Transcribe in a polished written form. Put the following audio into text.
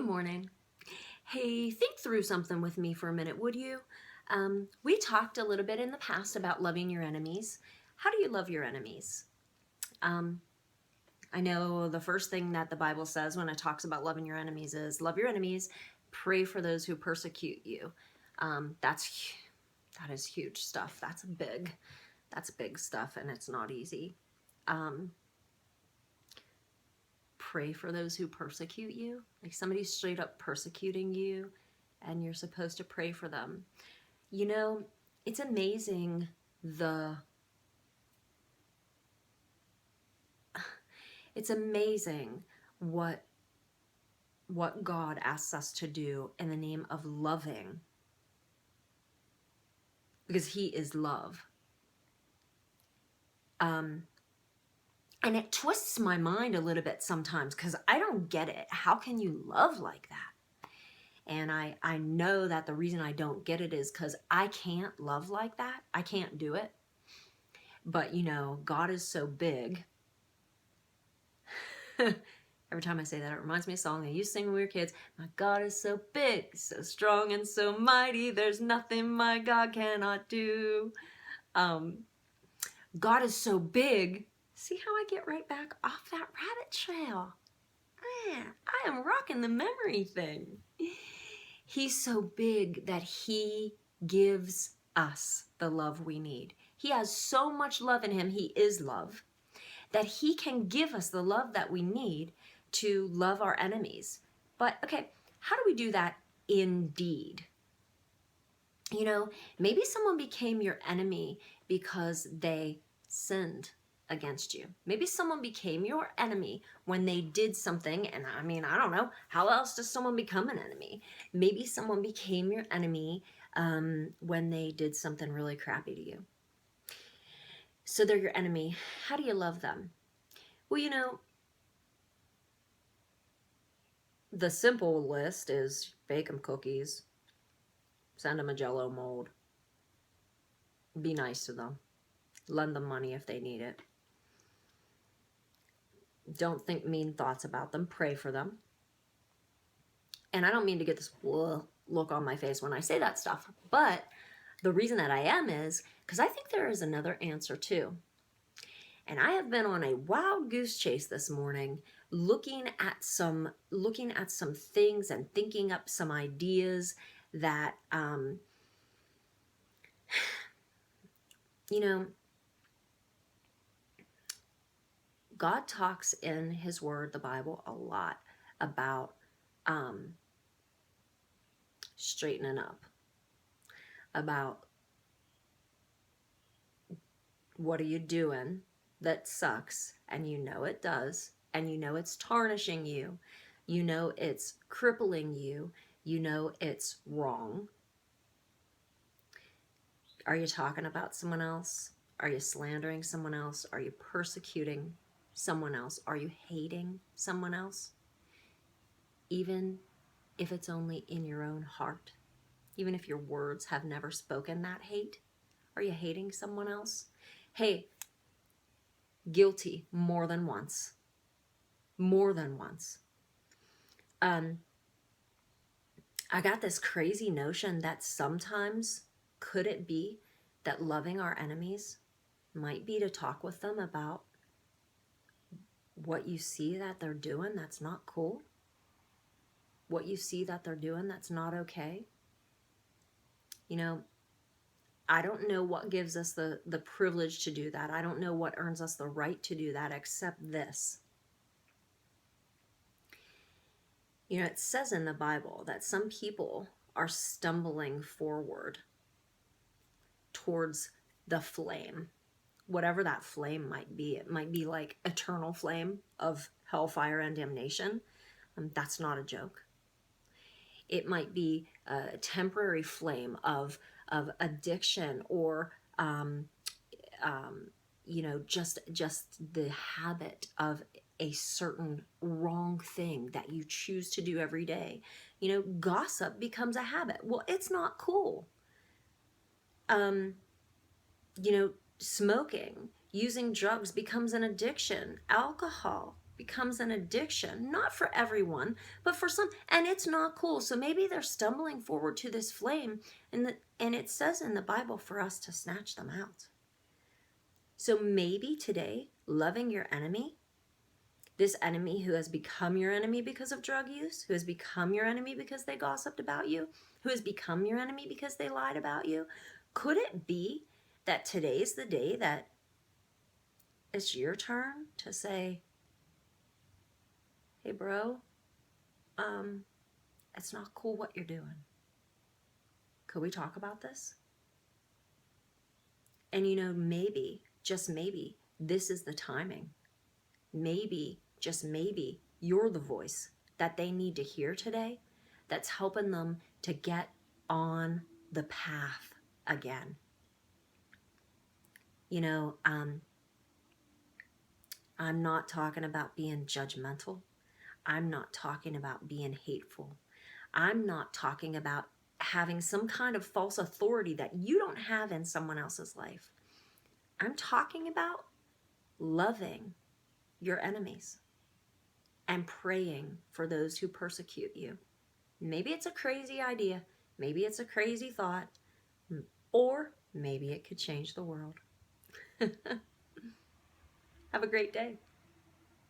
morning. Hey, think through something with me for a minute, would you? We talked a little bit in the past about loving your enemies. How do you love your enemies? Um, I know the first thing that the Bible says when it talks about loving your enemies is love your enemies, pray for those who persecute you. That is huge stuff. That's big stuff, and it's not easy. Um, Pray for those who persecute you. Like somebody's straight up persecuting you, and you're supposed to pray for them. You know, it's amazing it's amazing what God asks us to do in the name of loving, because he is love. And it twists my mind a little bit sometimes because I don't get it. How can you love like that? And I know that the reason I don't get it is because I can't love like that. I can't do it. But, you know, God is so big. Every time I say that, it reminds me of a song I used to sing when we were kids. My God is so big, so strong, and so mighty. There's nothing my God cannot do. God is so big. See how I get right back off that rabbit trail? Man, I am rocking the memory thing. He's so big that he gives us the love we need. He has so much love in him, he is love, that he can give us the love that we need to love our enemies. But okay, how do we do that in deed? You know, maybe someone became your enemy because they sinned against you. Maybe someone became your enemy when they did something, and I mean, I don't know, how else does someone become an enemy? Maybe someone became your enemy when they did something really crappy to you. So they're your enemy. How do you love them? Well, you know, the simple list is bake them cookies, send them a Jell-O mold, be nice to them, lend them money if they need it. Don't think mean thoughts about them. Pray for them. And I don't mean to get this look on my face when I say that stuff, but the reason that I am is because I think there is another answer too. And I have been on a wild goose chase this morning, looking at some things and thinking up some ideas that, you know, God talks in his word, the Bible, a lot about straightening up, about what are you doing that sucks, and you know it does, and you know it's tarnishing you, you know it's crippling you, you know it's wrong. Are you talking about someone else? Are you slandering someone else? Are you persecuting someone else? Are you hating someone else? Even if it's only in your own heart, even if your words have never spoken that hate, are you hating someone else? Hey, guilty more than once. More than once. I got this crazy notion that sometimes, could it be that loving our enemies might be to talk with them about what you see that they're doing that's not cool? What you see that they're doing that's not okay? You know, I don't know what gives us the privilege to do that. I don't know what earns us the right to do that except this. You know, it says in the Bible that some people are stumbling forward towards the flame, whatever that flame might be. It might be like eternal flame of hellfire and damnation. That's not a joke. It might be a temporary flame of addiction, or you know, just the habit of a certain wrong thing that you choose to do every day. You know, gossip becomes a habit. Well, it's not cool. You know, smoking, using drugs becomes an addiction. Alcohol, becomes an addiction, not for everyone, but for some, and it's not cool. So maybe they're stumbling forward to this flame, and it says in the Bible for us to snatch them out. So maybe today, loving your enemy, this enemy who has become your enemy because of drug use, who has become your enemy because they gossiped about you, who has become your enemy because they lied about you, could it be that today's the day that it's your turn to say, hey bro, it's not cool what you're doing. Could we talk about this? And you know, maybe, just maybe, this is the timing. Maybe, just maybe, you're the voice that they need to hear today that's helping them to get on the path again. You know, I'm not talking about being judgmental. I'm not talking about being hateful. I'm not talking about having some kind of false authority that you don't have in someone else's life. I'm talking about loving your enemies and praying for those who persecute you. Maybe it's a crazy idea. Maybe it's a crazy thought. Or maybe it could change the world. Have a great day.